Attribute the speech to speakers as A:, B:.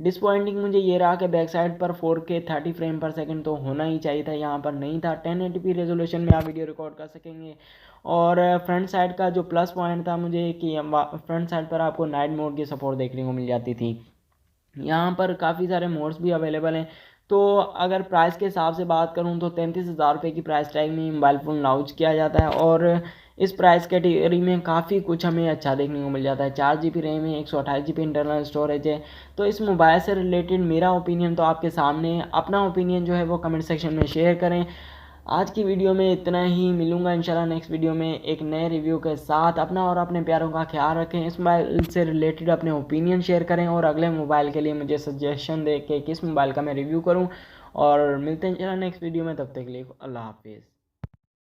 A: Disappointing मुझे ये रहा कि बैक साइड पर 4K 30 फ्रेम पर सेकंड तो होना ही चाहिए था, यहाँ पर नहीं था। 1080p रेजोल्यूशन में आप वीडियो रिकॉर्ड कर सकेंगे। और फ्रंट साइड का जो प्लस पॉइंट था मुझे कि फ्रंट साइड पर आपको नाइट मोड की सपोर्ट देखने को मिल जाती थी। यहाँ पर काफ़ी सारे मोड्स भी अवेलेबल हैं। तो अगर प्राइस के हिसाब से बात करूँ तो 33,000 रुपये की प्राइस टैग में मोबाइल फ़ोन लॉन्च किया जाता है, और इस प्राइस कैटेगरी में काफ़ी कुछ हमें अच्छा देखने को मिल जाता है। 4 GB रैम है, 128 GB इंटरनल स्टोरेज है। तो इस मोबाइल से रिलेटेड मेरा ओपिनियन तो आपके सामने है, अपना ओपिनियन जो है वो कमेंट सेक्शन में शेयर करें। आज की वीडियो में इतना ही, मिलूंगा इंशाल्लाह नेक्स्ट वीडियो में एक नए रिव्यू के साथ। अपना और अपने प्यारों का ख्याल रखें। इस मोबाइल से रिलेटेड अपने ओपिनियन शेयर करें, और अगले मोबाइल के लिए मुझे सजेशन दे के किस मोबाइल का मैं रिव्यू करूं। और मिलते हैं इंशाल्लाह नेक्स्ट वीडियो में, तब तक के लिए अल्लाह हाफिज़।